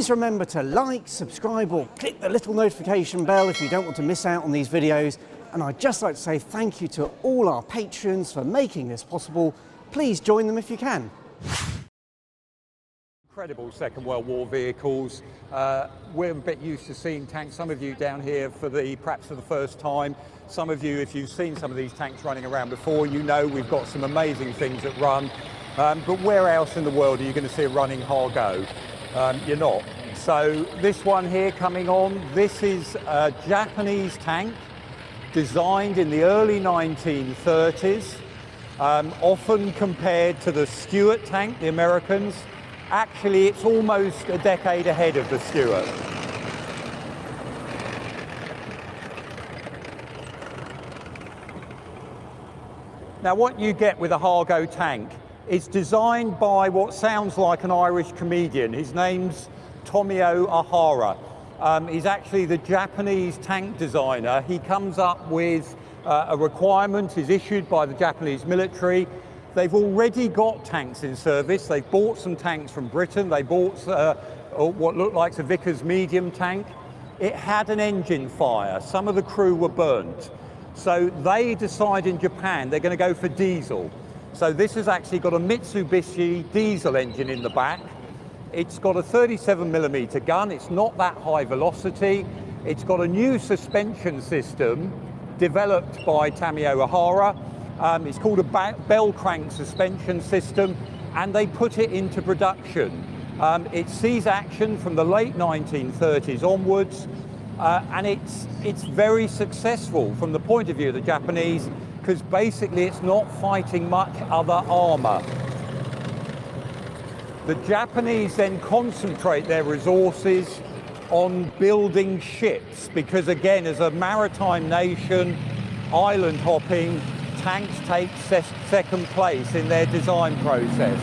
Please remember to like, subscribe or click the little notification bell if you don't want to miss out on these videos. And I'd just like to say thank you to all our patrons for making this possible. Please join them if you can. Incredible Second World War vehicles. We're a bit used to seeing tanks. Some of you down here perhaps for the first time. Some of you, if you've seen some of these tanks running around before, you know we've got some amazing things that run. But where else in the world are you going to see a running Hargo? You're not. So this one here coming on, this is a Japanese tank designed in the early 1930s, often compared to the Stuart tank, the Americans. Actually, it's almost a decade ahead of the Stuart. Now, what you get with a Hargo tank is designed by what sounds like an Irish comedian. His name's Tomio Ahara. He's actually the Japanese tank designer. He comes up with a requirement, is issued by the Japanese military. They've already got tanks in service. They've bought some tanks from Britain. They bought what looked like a Vickers medium tank. It had an engine fire. Some of the crew were burnt. So they decide in Japan they're going to go for diesel. So this has actually got a Mitsubishi diesel engine in the back. It's got a 37mm gun. It's not that high velocity. It's got a new suspension system developed by Tomio Ahara. It's called a bell crank suspension system, and they put it into production. It sees action from the late 1930s onwards, and it's very successful from the point of view of the Japanese, because basically it's not fighting much other armour. The Japanese then concentrate their resources on building ships, because again, as a maritime nation, island hopping, tanks take second place in their design process.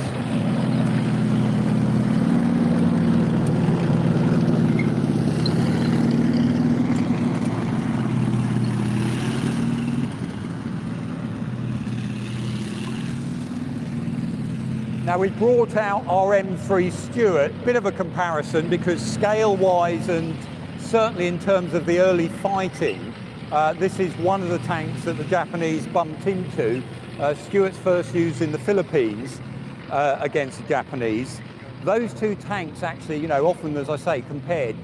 Now, we brought out our M3 Stuart, bit of a comparison because scale-wise and certainly in terms of the early fighting, this is one of the tanks that the Japanese bumped into. Stuart's first used in the Philippines against the Japanese. Those two tanks actually, you know, often, as I say, compared,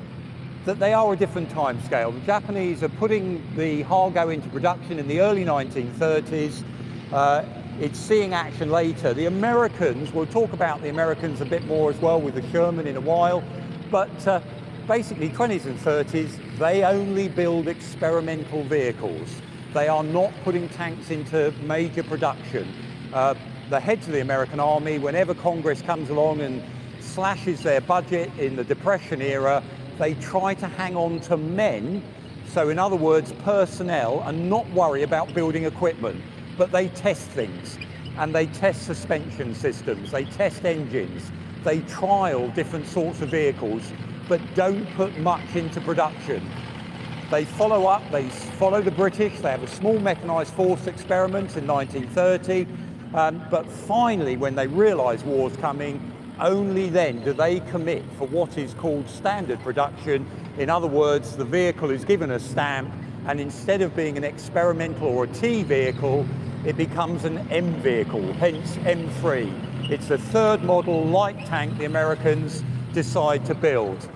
that they are a different time scale. The Japanese are putting the Hargo into production in the early 1930s. It's seeing action later. The Americans, we'll talk about the Americans a bit more as well with the Sherman in a while, but basically 20s and 30s, they only build experimental vehicles. They are not putting tanks into major production. The heads of the American Army, whenever Congress comes along and slashes their budget in the Depression era, they try to hang on to men, so in other words, personnel, and not worry about building equipment. But they test things, and they test suspension systems, they test engines, they trial different sorts of vehicles, but don't put much into production. They follow up, they follow the British, they have a small mechanised force experiment in 1930, but finally, when they realise war's coming, only then do they commit for what is called standard production. In other words, the vehicle is given a stamp, and instead of being an experimental or a T vehicle, it becomes an M vehicle, hence M3. It's the third model light tank the Americans decide to build.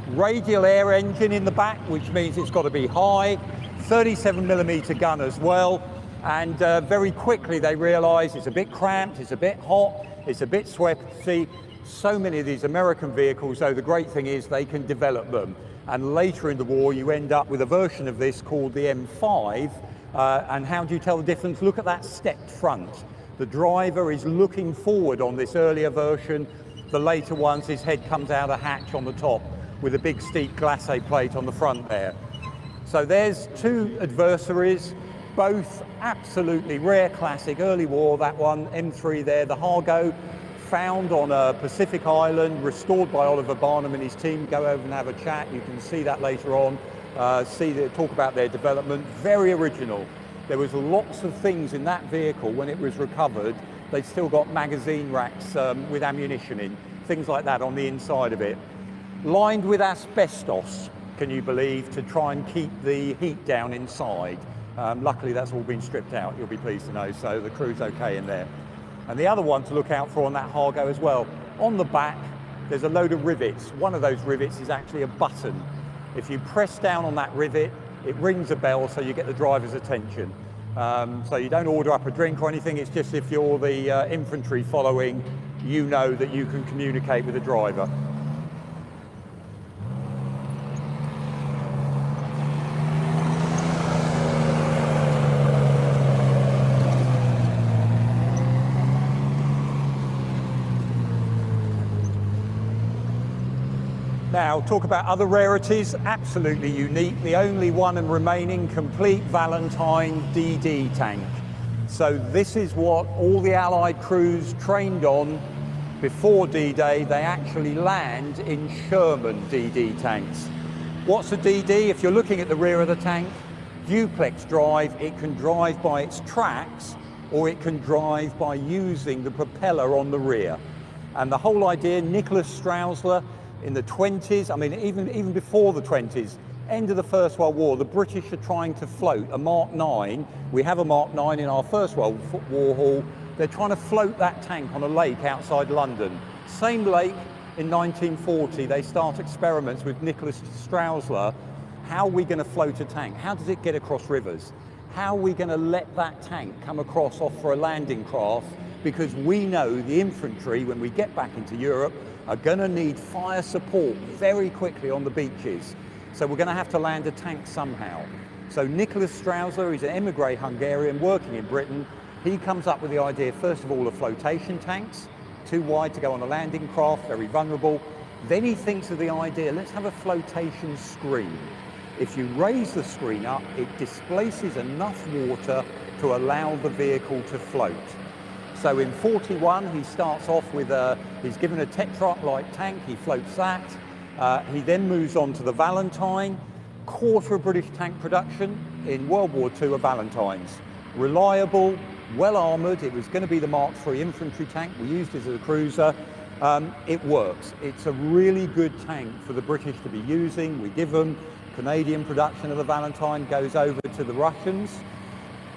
Radial air engine in the back, which means it's got to be high, 37mm gun as well, and very quickly they realise it's a bit cramped, it's a bit hot, it's a bit sweaty. So many of these American vehicles, though, the great thing is they can develop them. And later in the war, you end up with a version of this called the M5. And how do you tell the difference? Look at that stepped front. The driver is looking forward on this earlier version. The later ones, his head comes out a hatch on the top with a big steep glacé plate on the front there. So there's two adversaries, both absolutely rare classic, early war, that one, M3 there, the Hargo, found on a Pacific island, restored by Oliver Barnum and his team. Go over and have a chat, you can see that later on. Talk about their development, very original. There was lots of things in that vehicle when it was recovered. They'd still got magazine racks with ammunition in, things like that on the inside of it. lined with asbestos, can you believe, to try and keep the heat down inside. Luckily that's all been stripped out, you'll be pleased to know, so the crew's okay in there. And the other one to look out for on that Hargo as well, on the back there's a load of rivets. One of those rivets is actually a button. If you press down on that rivet, it rings a bell so you get the driver's attention. So you don't order up a drink or anything, it's just if you're the infantry following, you know that you can communicate with the driver. Now, talk about other rarities, absolutely unique, the only one and remaining complete Valentine DD tank. So this is what all the Allied crews trained on before D-Day. They actually land in Sherman DD tanks. What's a DD? If you're looking at the rear of the tank, duplex drive, it can drive by its tracks or it can drive by using the propeller on the rear. And the whole idea, Nicholas Strausler, in the 20s, I mean even before the 20s, end of the First World War, the British are trying to float a Mark 9. We have a Mark 9 in our First World War hall. They're trying to float that tank on a lake outside London. Same lake in 1940, they start experiments with Nicholas Strausler. How are we going to float a tank? How does it get across rivers? How are we going to let that tank come across off for a landing craft? Because we know the infantry, when we get back into Europe, are going to need fire support very quickly on the beaches. So we're going to have to land a tank somehow. So Nicholas Strausler, he's an emigre Hungarian working in Britain. He comes up with the idea, first of all, of flotation tanks, too wide to go on a landing craft, very vulnerable. Then he thinks of the idea, let's have a flotation screen. If you raise the screen up, it displaces enough water to allow the vehicle to float. So in 41, he starts off with he's given a Tetrarch-like tank, he floats that. He then moves on to the Valentine, quarter of British tank production in World War II of Valentines. Reliable, well armoured, it was going to be the Mark III infantry tank, we used it as a cruiser. It works, it's a really good tank for the British to be using. We give them Canadian production of the Valentine, goes over to the Russians.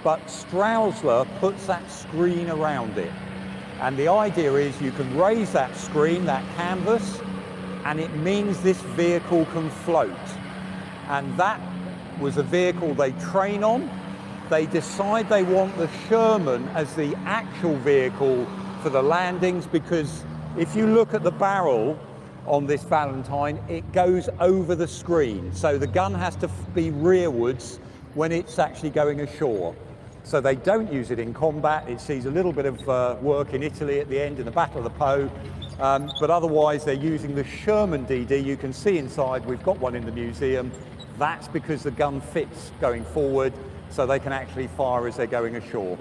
But Strausler puts that screen around it. And the idea is you can raise that screen, that canvas, and it means this vehicle can float. And that was a vehicle they train on. They decide they want the Sherman as the actual vehicle for the landings, because if you look at the barrel on this Valentine, it goes over the screen. So the gun has to be rearwards when it's actually going ashore. So they don't use it in combat. It sees a little bit of work in Italy at the end in the Battle of the Po, but otherwise they're using the Sherman DD. You can see inside, we've got one in the museum. That's because the gun fits going forward, so they can actually fire as they're going ashore.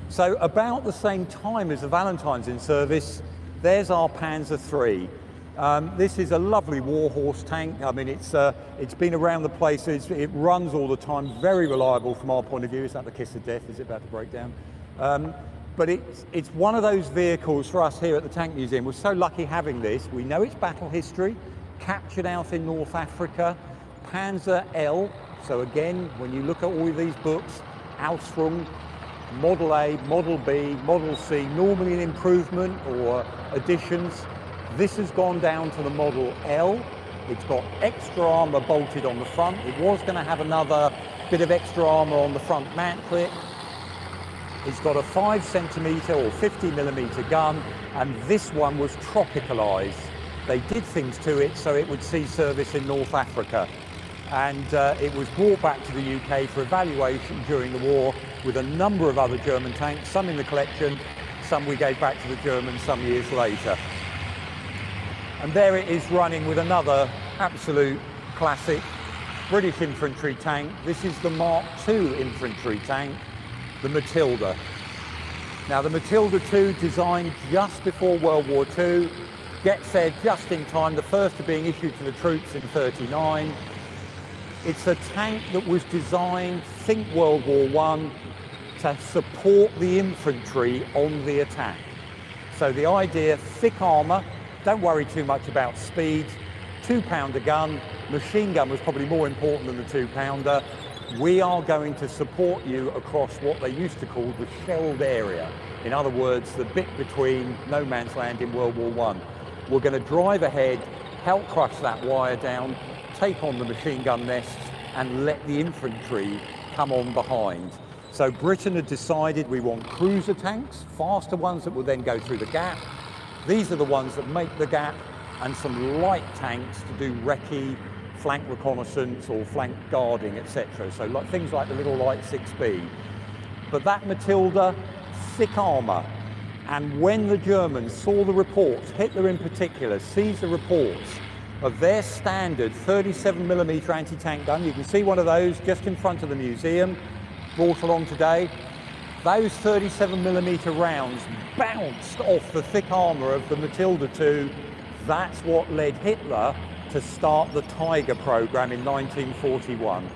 So about the same time as the Valentine's in service, there's our Panzer III. This is a lovely warhorse tank. I mean, it's been around the place, it runs all the time, very reliable from our point of view. Is that the kiss of death? Is it about to break down? But it's one of those vehicles for us here at the Tank Museum. We're so lucky having this. We know its battle history, captured out in North Africa, Panzer L. So again, when you look at all of these books, Ausführung, Model A, Model B, Model C, normally an improvement or additions. This has gone down to the Model L. It's got extra armour bolted on the front. It was going to have another bit of extra armour on the front mantlet. It's got a 5cm or 50mm gun, and this one was tropicalised. They did things to it so it would see service in North Africa. And it was brought back to the UK for evaluation during the war with a number of other German tanks, some in the collection, some we gave back to the Germans some years later. And there it is running with another absolute classic British infantry tank. This is the Mark II infantry tank, the Matilda. Now the Matilda II, designed just before World War II, gets there just in time, the first of being issued to the troops in '39. It's a tank that was designed, think World War I, to support the infantry on the attack. So the idea, thick armour, Don't worry too much about speed. 2-pounder gun, machine gun was probably more important than the 2-pounder. We are going to support you across what they used to call the shelled area. In other words, the bit between no man's land in World War I. We're going to drive ahead, help crush that wire down, take on the machine gun nests, and let the infantry come on behind. So Britain had decided we want cruiser tanks, faster ones that will then go through the gap. These are the ones that make the gap, and some light tanks to do recce, flank reconnaissance or flank guarding, etc. So like things like the little light 6B. But that Matilda, thick armour. And when the Germans saw the reports, Hitler in particular, sees the reports of their standard 37mm anti-tank gun, you can see one of those just in front of the museum, brought along today. Those 37mm rounds bounced off the thick armour of the Matilda II. That's what led Hitler to start the Tiger program in 1941.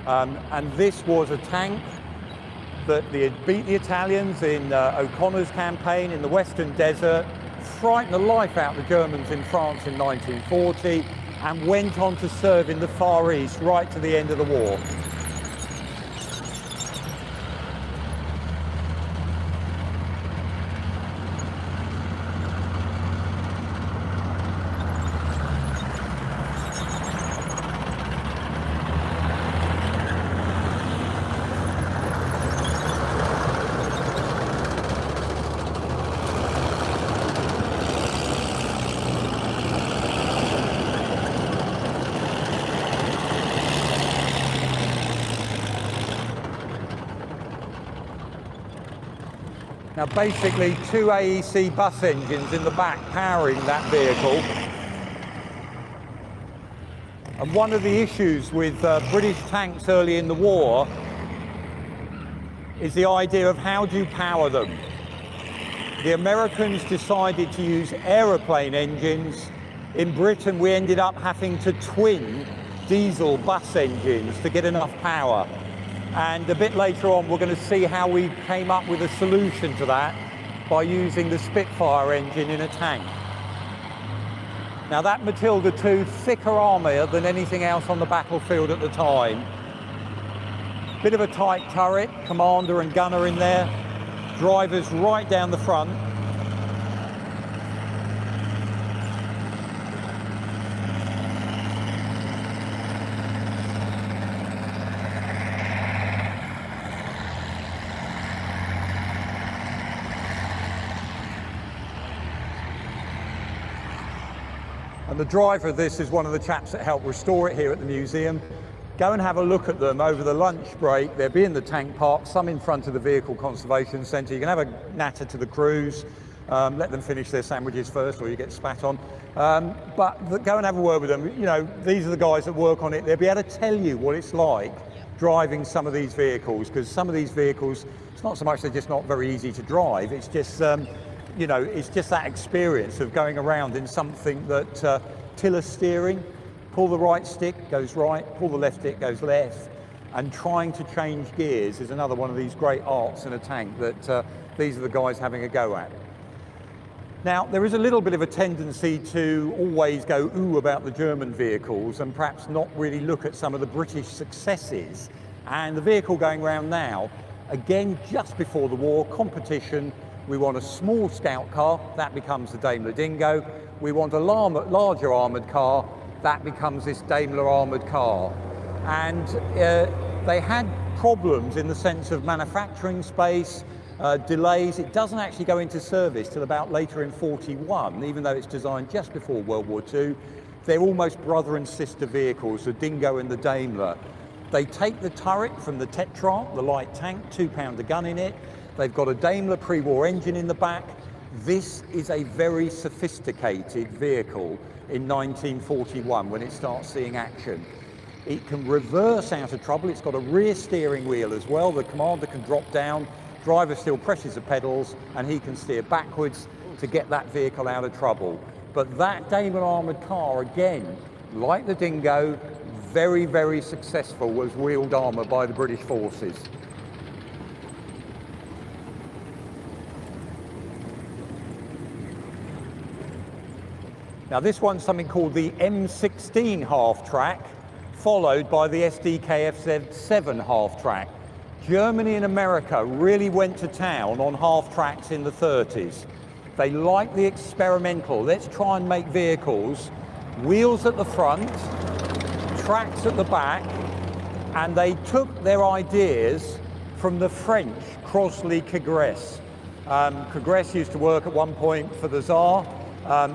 And this was a tank that they had beat the Italians in O'Connor's campaign in the Western Desert, frightened the life out of the Germans in France in 1940, and went on to serve in the Far East right to the end of the war. Now basically 2 AEC bus engines in the back powering that vehicle. And one of the issues with British tanks early in the war is the idea of how do you power them. The Americans decided to use aeroplane engines. In Britain we ended up having to twin diesel bus engines to get enough power. And a bit later on, we're going to see how we came up with a solution to that by using the Spitfire engine in a tank. Now that Matilda II, thicker armour than anything else on the battlefield at the time. Bit of a tight turret, commander and gunner in there, drivers right down the front. And the driver of this is one of the chaps that helped restore it here at the museum. Go and have a look at them over the lunch break. They'll be in the tank park, some in front of the Vehicle Conservation Centre. You can have a natter to the crews, let them finish their sandwiches first or you get spat on. But go and have a word with them. You know, these are the guys that work on it. They'll be able to tell you what it's like driving some of these vehicles, because some of these vehicles, it's not so much they're just not very easy to drive, it's just you know, it's just that experience of going around in something that tiller steering, pull the right stick, goes right, pull the left stick, goes left, and trying to change gears is another one of these great arts in a tank that these are the guys having a go at. Now, there is a little bit of a tendency to always go ooh about the German vehicles and perhaps not really look at some of the British successes. And the vehicle going around now, again, just before the war, competition. We want a small scout car, that becomes the Daimler Dingo. We want a larger armoured car, that becomes this Daimler armoured car. And they had problems in the sense of manufacturing space, delays. It doesn't actually go into service till about later in 41, even though it's designed just before World War II. They're almost brother and sister vehicles, the Dingo and the Daimler. They take the turret from the Tetrarch, the light tank, 2-pounder gun in it. They've got a Daimler pre-war engine in the back. This is a very sophisticated vehicle in 1941 when it starts seeing action. It can reverse out of trouble. It's got a rear steering wheel as well. The commander can drop down, driver still presses the pedals, and he can steer backwards to get that vehicle out of trouble. But that Daimler armoured car, again, like the Dingo, very, very successful, was wheeled armour by the British forces. Now this one's something called the M16 half-track, followed by the SDKF-7 half-track. Germany and America really went to town on half-tracks in the 30s. They like the experimental, let's try and make vehicles, wheels at the front, tracks at the back, and they took their ideas from the French Crossley Congress. Congress used to work at one point for the Tsar.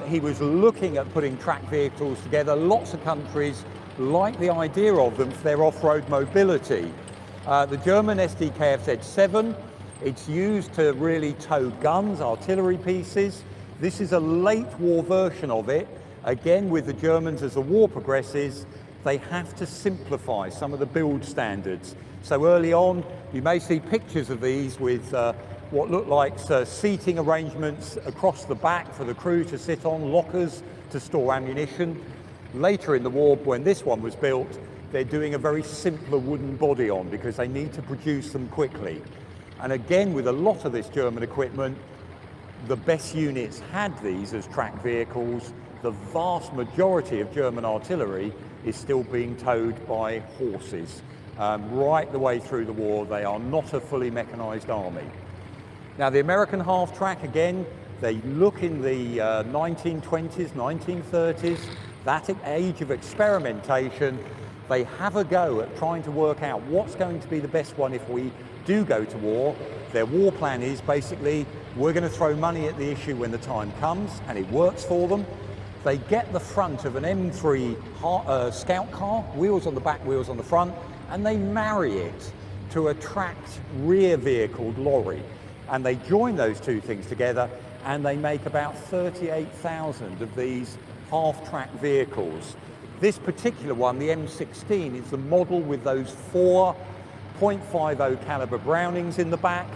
He was looking at putting track vehicles together. Lots of countries like the idea of them for their off-road mobility. The German SDKF-7, it's used to really tow guns, artillery pieces. This is a late war version of it. Again, with the Germans, as the war progresses, they have to simplify some of the build standards. So early on, you may see pictures of these with what look like seating arrangements across the back for the crew to sit on, lockers to store ammunition. Later in the war, when this one was built, they're doing a very simpler wooden body on because they need to produce them quickly. And again, with a lot of this German equipment, the best units had these as track vehicles. The vast majority of German artillery is still being towed by horses. Right the way through the war, they are not a fully mechanized army. Now the American half-track, again, they look in the 1920s, 1930s, that age of experimentation. They have a go at trying to work out what's going to be the best one if we do go to war. Their war plan is basically, we're going to throw money at the issue when the time comes, and it works for them. They get the front of an M3 scout car, wheels on the back, wheels on the front, and they marry it to a tracked rear vehicle lorry. And they join those two things together, and they make about 38,000 of these half-track vehicles. This particular one, the M16, is the model with those 4 .50 caliber Brownings in the back,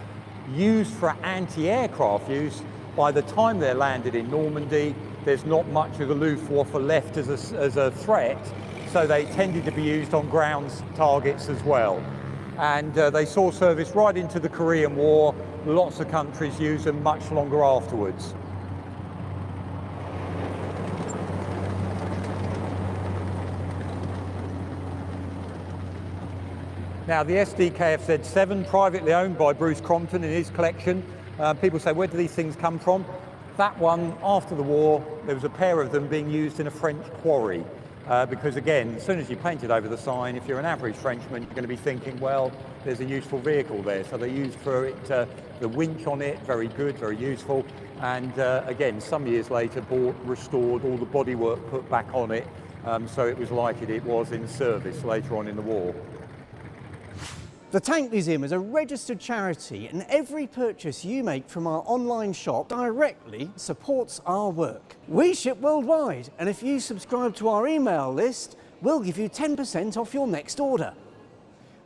used for anti-aircraft use. By the time they're landed in Normandy, there's not much of the Luftwaffe left as a threat, so they tended to be used on ground targets as well. And they saw service right into the Korean War. Lots of countries use them much longer afterwards. Now the SDKF-7, privately owned by Bruce Crompton in his collection. People say, where do these things come from? That one, after the war, there was a pair of them being used in a French quarry. Because again, as soon as you paint it over the sign, if you're an average Frenchman, you're going to be thinking, well, there's a useful vehicle there. So they used for it the winch on it, very good, very useful. And again, some years later, bought, restored, all the bodywork put back on it. So it was like it was in service later on in the war. The Tank Museum is a registered charity, and every purchase you make from our online shop directly supports our work. We ship worldwide, and if you subscribe to our email list, we'll give you 10% off your next order.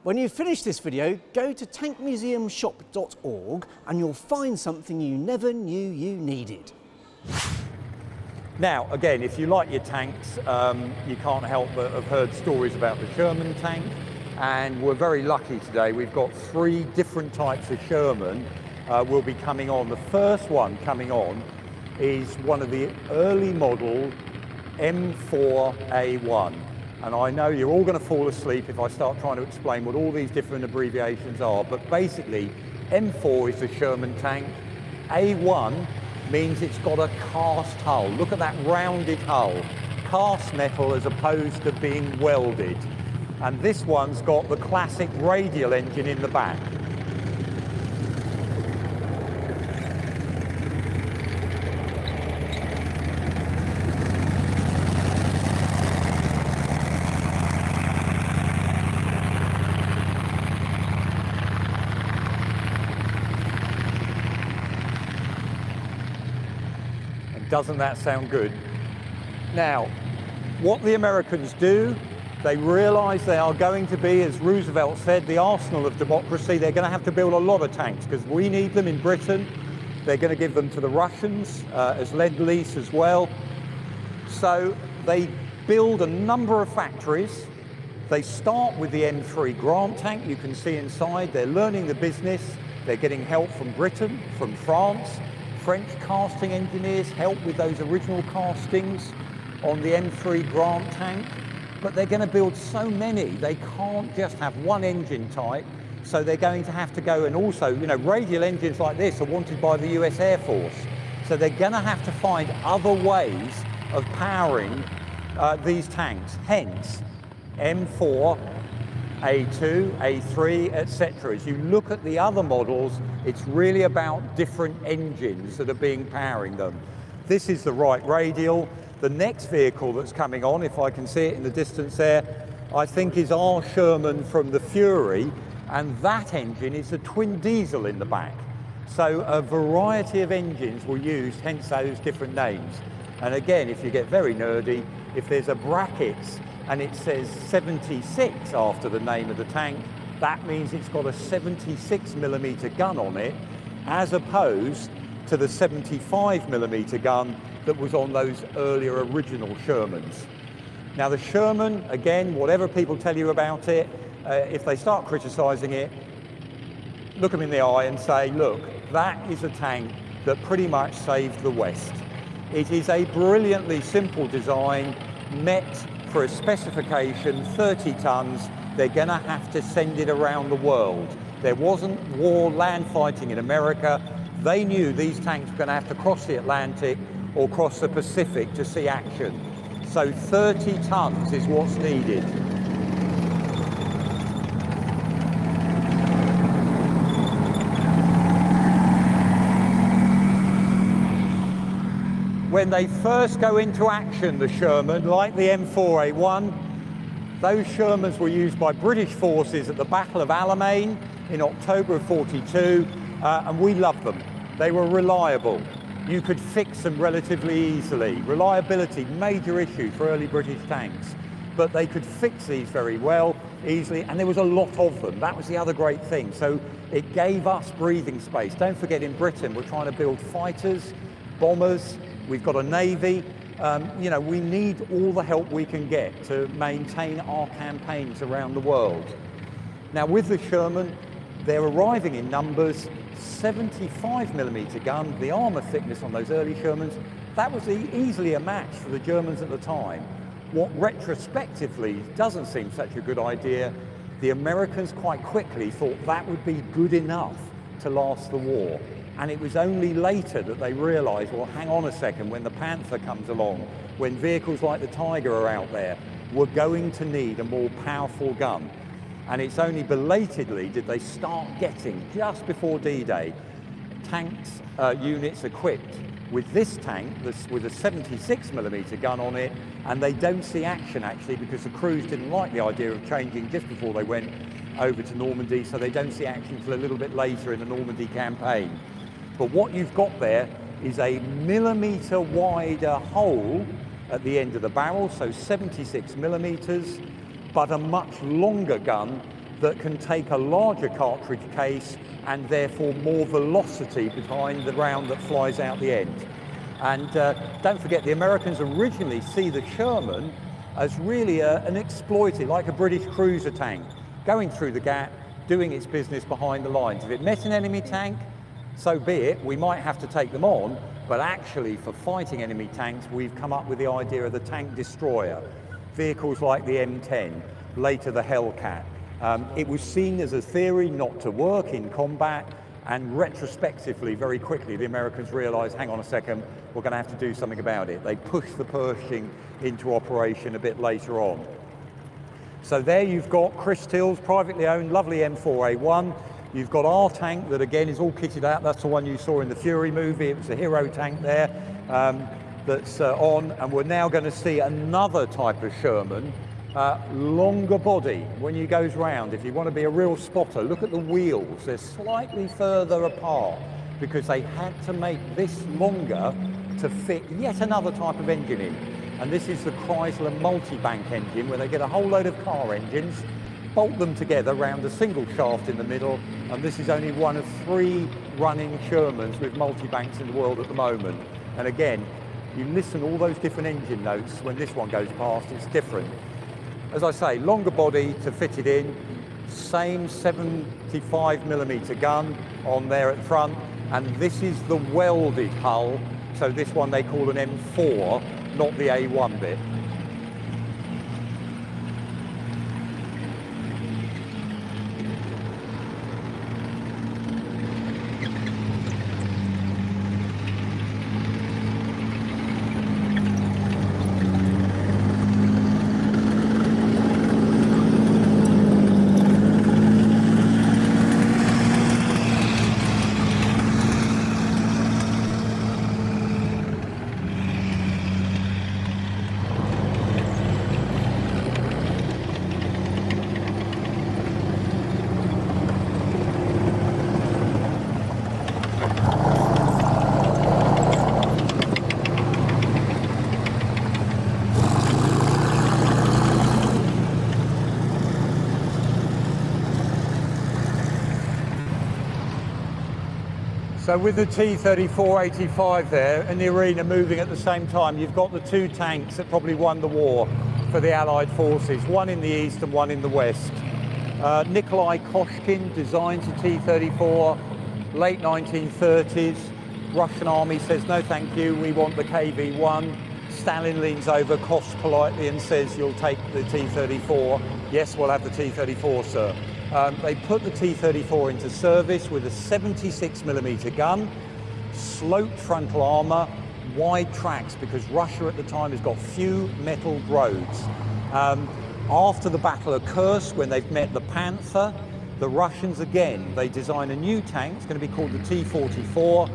When you finish this video, go to tankmuseumshop.org and you'll find something you never knew you needed. Now, again, if you like your tanks, you can't help but have heard stories about the Sherman tank. And we're very lucky today. We've got 3 different types of Sherman will be coming on. The first one coming on is one of the early model M4A1. And I know you're all going to fall asleep if I start trying to explain what all these different abbreviations are, but basically M4 is the Sherman tank. A1 means it's got a cast hull. Look at that rounded hull. Cast metal as opposed to being welded. And this one's got the classic radial engine in the back. And doesn't that sound good? Now, what the Americans do, they realise they are going to be, as Roosevelt said, the arsenal of democracy. They're going to have to build a lot of tanks because we need them in Britain. They're going to give them to the Russians as Lend-Lease as well. So they build a number of factories. They start with the M3 Grant tank. You can see inside, they're learning the business. They're getting help from Britain, from France, French casting engineers helped with those original castings on the M3 Grant tank, but they're going to build so many, they can't just have one engine type, so they're going to have to go, and also, you know, radial engines like this are wanted by the US Air Force, so they're going to have to find other ways of powering these tanks, hence M4, A2, A3, etc. As you look at the other models, it's really about different engines that are being powering them. This is the right radial. The next vehicle that's coming on, if I can see it in the distance there, I think is our Sherman from the Fury, and that engine is a twin diesel in the back. So a variety of engines were used, hence those different names. And again, if you get very nerdy, if there's a brackets and it says 76 after the name of the tank, that means it's got a 76mm gun on it, as opposed to the 75mm gun that was on those earlier original Shermans. Now the Sherman, again, whatever people tell you about it, if they start criticising it, look them in the eye and say, look, that is a tank that pretty much saved the West. It is a brilliantly simple design, met for a specification, 30 tons. They're going to have to send it around the world. There wasn't war land fighting in America. They knew these tanks were going to have to cross the Atlantic or cross the Pacific to see action. So 30 tons is what's needed. When they first go into action, the Sherman, like the M4A1, those Shermans were used by British forces at the Battle of Alamein in October of '42, and we loved them. They were reliable. You could fix them relatively easily. Reliability, major issue for early British tanks, but they could fix these very well, easily, and there was a lot of them. That was the other great thing. So it gave us breathing space. Don't forget, in Britain, we're trying to build fighters, bombers, we've got a navy. You know, we need all the help we can get to maintain our campaigns around the world. Now with the Sherman, they're arriving in numbers, 75mm gun, the armour thickness on those early Shermans, that was easily a match for the Germans at the time. What retrospectively doesn't seem such a good idea, the Americans quite quickly thought that would be good enough to last the war. And it was only later that they realised, well, hang on a second, when the Panther comes along, when vehicles like the Tiger are out there, we're going to need a more powerful gun. And it's only belatedly did they start getting, just before D-Day, tanks units equipped with this tank with a 76mm gun on it, and they don't see action actually because the crews didn't like the idea of changing just before they went over to Normandy, so they don't see action until a little bit later in the Normandy campaign. But what you've got there is a millimetre wider hole at the end of the barrel, so 76mm, but a much longer gun that can take a larger cartridge case and therefore more velocity behind the round that flies out the end. And don't forget, the Americans originally see the Sherman as really an exploiter, like a British cruiser tank, going through the gap, doing its business behind the lines. If it met an enemy tank, so be it, we might have to take them on, but actually for fighting enemy tanks, we've come up with the idea of the tank destroyer. Vehicles like the M10, later the Hellcat. It was seen as a theory not to work in combat, and retrospectively, very quickly, the Americans realised, hang on a second, we're going to have to do something about it. They pushed the Pershing into operation a bit later on. So there you've got Chris Till's privately owned, lovely M4A1. You've got our tank that again is all kitted out. That's the one you saw in the Fury movie. It was a hero tank there that's on, and we're now going to see another type of Sherman, longer body when he goes round. If you want to be a real spotter, look at the wheels. They're slightly further apart because they had to make this longer to fit yet another type of engine in. And this is the Chrysler multi-bank engine, where they get a whole load of car engines, bolt them together around a single shaft in the middle, and this is only one of 3 running Shermans with multi-banks in the world at the moment. And again, you listen to all those different engine notes, when this one goes past, it's different. As I say, longer body to fit it in, same 75mm gun on there at the front, and this is the welded hull, so this one they call an M4, not the A1 bit. So with the T-34-85 there in the arena moving at the same time, you've got the two tanks that probably won the war for the Allied forces, one in the east and one in the west. Nikolai Koshkin designs the T-34, late 1930s. Russian army says, no thank you, we want the KV-1. Stalin leans over, coughs politely and says, you'll take the T-34. Yes, we'll have the T-34, sir. They put the T-34 into service with a 76mm gun, sloped frontal armour, wide tracks, because Russia at the time has got few metalled roads. After the Battle of Kursk, when they've met the Panther, the Russians again, they design a new tank. It's going to be called the T-44.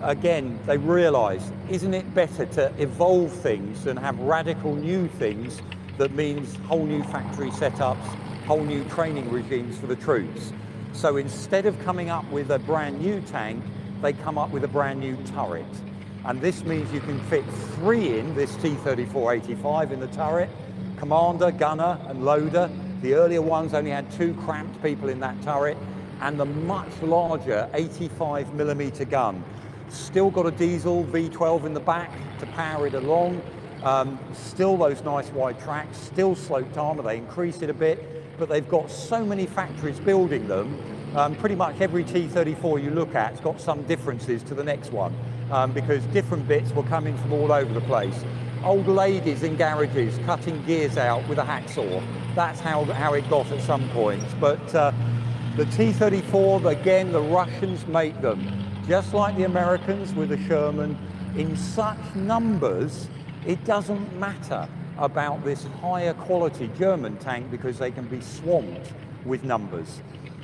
Again, they realise, isn't it better to evolve things and have radical new things that means whole new factory setups, whole new training regimes for the troops. So instead of coming up with a brand new tank, they come up with a brand new turret. And this means you can fit 3 in this T-34-85 in the turret, commander, gunner and loader. The earlier ones only had 2 cramped people in that turret, and the much larger 85mm gun. Still got a diesel V12 in the back to power it along. Still those nice wide tracks, still sloped armour, they increased it a bit, but they've got so many factories building them. Pretty much every T-34 you look at has got some differences to the next one, because different bits were coming from all over the place. Old ladies in garages cutting gears out with a hacksaw. That's how it got at some points. But the T-34, again, the Russians make them, just like the Americans with the Sherman, in such numbers, it doesn't matter about this higher quality German tank because they can be swamped with numbers.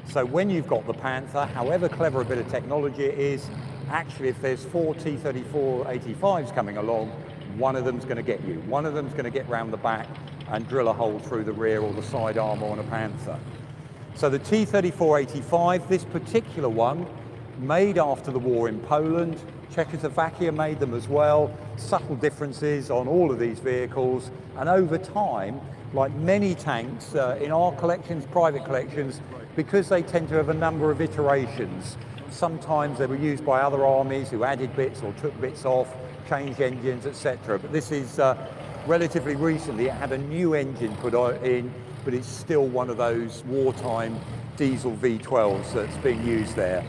So when you've got the Panther, however clever a bit of technology it is, actually if there's 4 T-34-85s coming along, one of them's going to get you. One of them's going to get round the back and drill a hole through the rear or the side armour on a Panther. So the T-34-85, this particular one, made after the war in Poland, Czechoslovakia made them as well, subtle differences on all of these vehicles, and over time, like many tanks in our collections, private collections, because they tend to have a number of iterations, sometimes they were used by other armies who added bits or took bits off, changed engines, etc. But this is relatively recently, it had a new engine put in, but it's still one of those wartime diesel V12s that's being used there.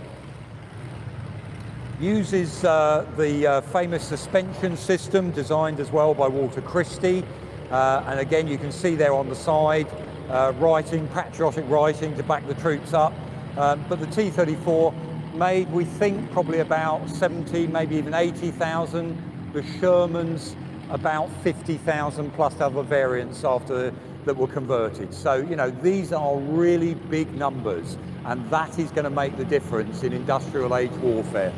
Uses the famous suspension system designed as well by Walter Christie. And again, you can see there on the side, writing, patriotic writing to back the troops up. But the T-34 made, we think, probably about 70, maybe even 80,000. The Shermans, about 50,000 plus other variants after that were converted. So, you know, these are really big numbers, and that is going to make the difference in industrial age warfare.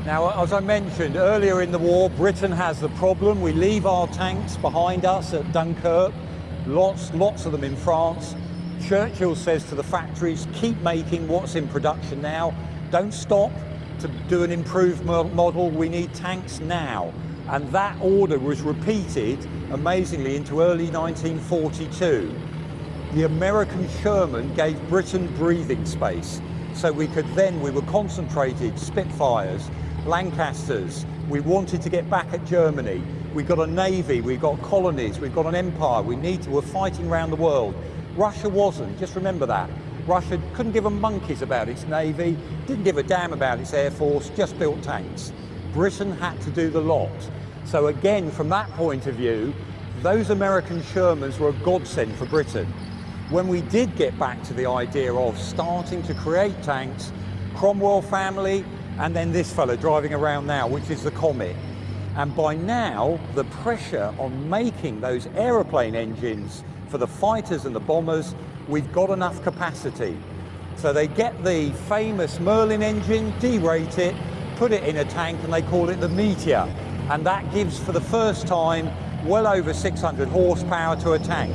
Now, as I mentioned earlier in the war, Britain has the problem. We leave our tanks behind us at Dunkirk, lots of them in France. Churchill says to the factories, keep making what's in production now. Don't stop, to do an improved model, we need tanks now. And that order was repeated, amazingly, into early 1942. The American Sherman gave Britain breathing space. So we were concentrated, Spitfires, Lancasters. We wanted to get back at Germany. We got a navy, we got colonies, we've got an empire. We're fighting around the world. Russia wasn't, just remember that. Russia couldn't give a monkeys about its navy, didn't give a damn about its air force, just built tanks. Britain had to do the lot. So again, from that point of view, those American Shermans were a godsend for Britain. When we did get back to the idea of starting to create tanks, Cromwell family, and then this fella driving around now, which is the Comet. And by now, the pressure on making those aeroplane engines for the fighters and the bombers, we've got enough capacity. So they get the famous Merlin engine, derate it, put it in a tank, and they call it the Meteor. And that gives, for the first time, well over 600 horsepower to a tank.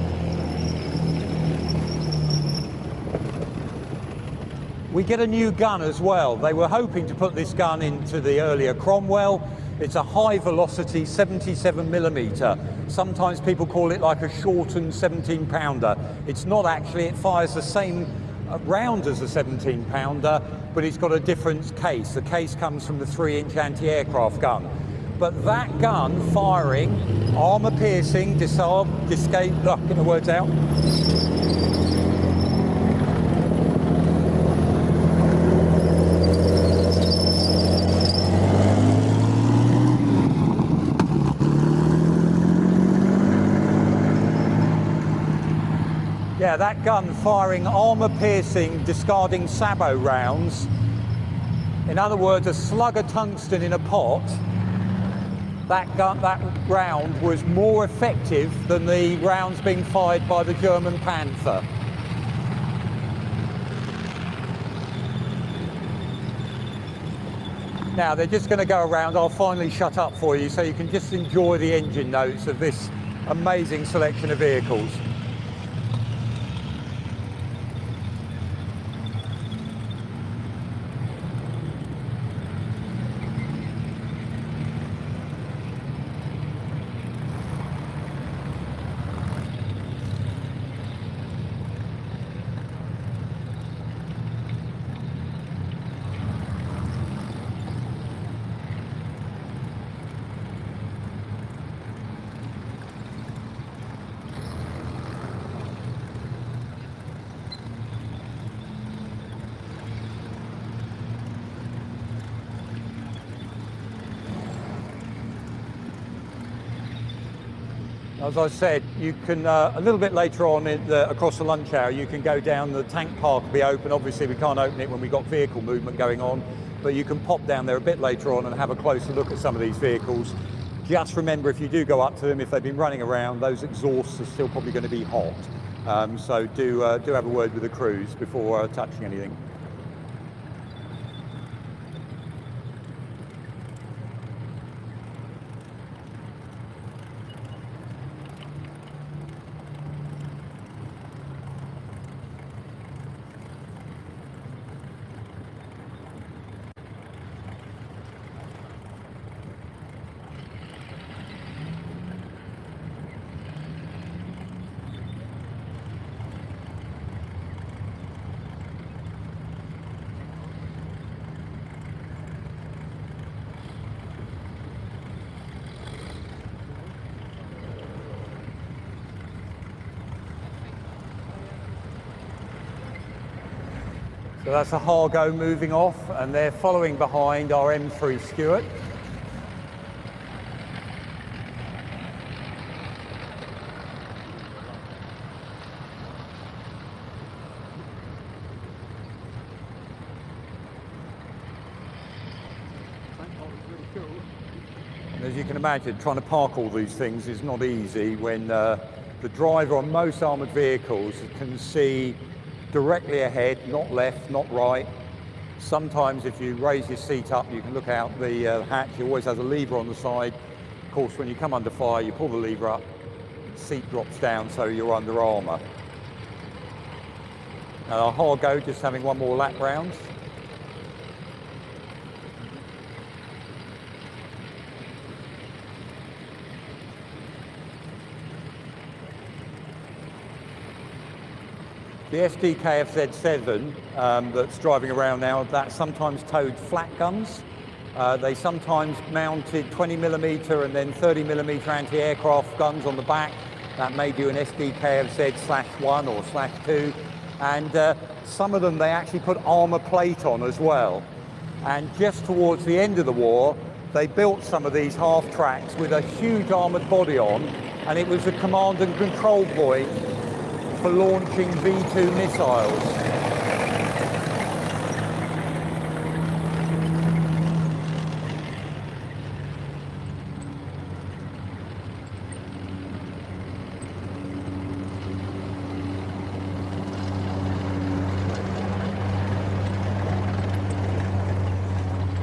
We get a new gun as well. They were hoping to put this gun into the earlier Cromwell. It's a high velocity 77mm. Sometimes people call it like a shortened 17-pounder. It's not actually, it fires the same round as a 17-pounder, but it's got a different case. The case comes from the 3-inch anti-aircraft gun. But that gun firing, armour-piercing, get the words out. Yeah, that gun firing armour-piercing, discarding sabot rounds. In other words, a slug of tungsten in a pot. That round was more effective than the rounds being fired by the German Panther. Now, they're just going to go around. I'll finally shut up for you so you can just enjoy the engine notes of this amazing selection of vehicles. As I said, you can, a little bit later on across the lunch hour, you can go down, the tank park will be open. Obviously we can't open it when we've got vehicle movement going on, but you can pop down there a bit later on and have a closer look at some of these vehicles. Just remember, if you do go up to them, if they've been running around, those exhausts are still probably going to be hot. So do have a word with the crews before touching anything. So that's a Hargo moving off, and they're following behind our M3 Stuart. And as you can imagine, trying to park all these things is not easy when the driver on most armoured vehicles can see directly ahead, not left, not right. Sometimes if you raise your seat up, you can look out the hatch. It always has a lever on the side. Of course, when you come under fire, you pull the lever up, the seat drops down, so you're under armour. Now our Hargo just having one more lap round. The SDKFZ7 that's driving around now, that sometimes towed flat guns. They sometimes mounted 20mm and then 30mm anti-aircraft guns on the back. That made you an SDKFZ/1 or /2. And some of them they actually put armour plate on as well. And just towards the end of the war, they built some of these half-tracks with a huge armoured body on, and it was a command and control point for launching V2 missiles.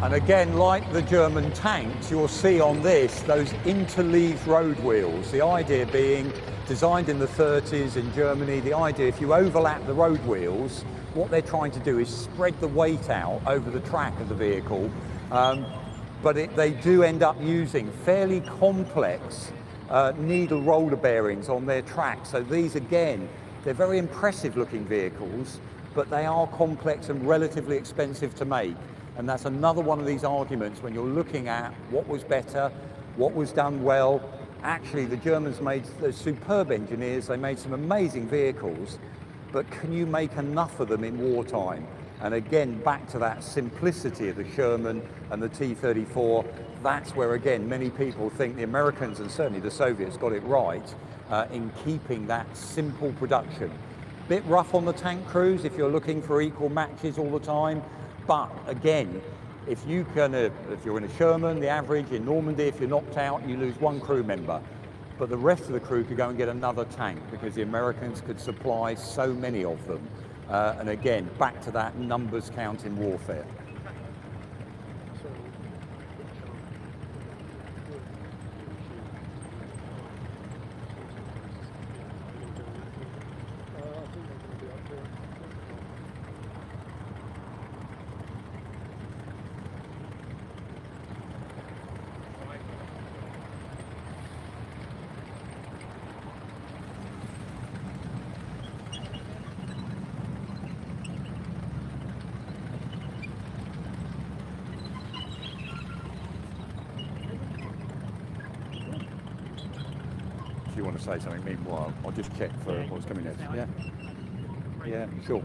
And again, like the German tanks, you'll see on this those interleaved road wheels. The idea being, designed in the 30s in Germany, the idea if you overlap the road wheels, what they're trying to do is spread the weight out over the track of the vehicle. But they do end up using fairly complex needle roller bearings on their tracks. So these, again, they're very impressive looking vehicles, but they are complex and relatively expensive to make. And that's another one of these arguments when you're looking at what was better, what was done well. Actually, the Germans made, they're superb engineers, they made some amazing vehicles, but can you make enough of them in wartime? And again, back to that simplicity of the Sherman and the T-34, that's where, again, many people think the Americans and certainly the Soviets got it right in keeping that simple production. Bit rough on the tank crews if you're looking for equal matches all the time. But again, if you're in a Sherman, the average in Normandy, if you're knocked out, you lose one crew member. But the rest of the crew could go and get another tank because the Americans could supply so many of them. And again, back to that numbers count in warfare. If you want to say something meanwhile, I'll just check for what's coming next. Yeah, sure.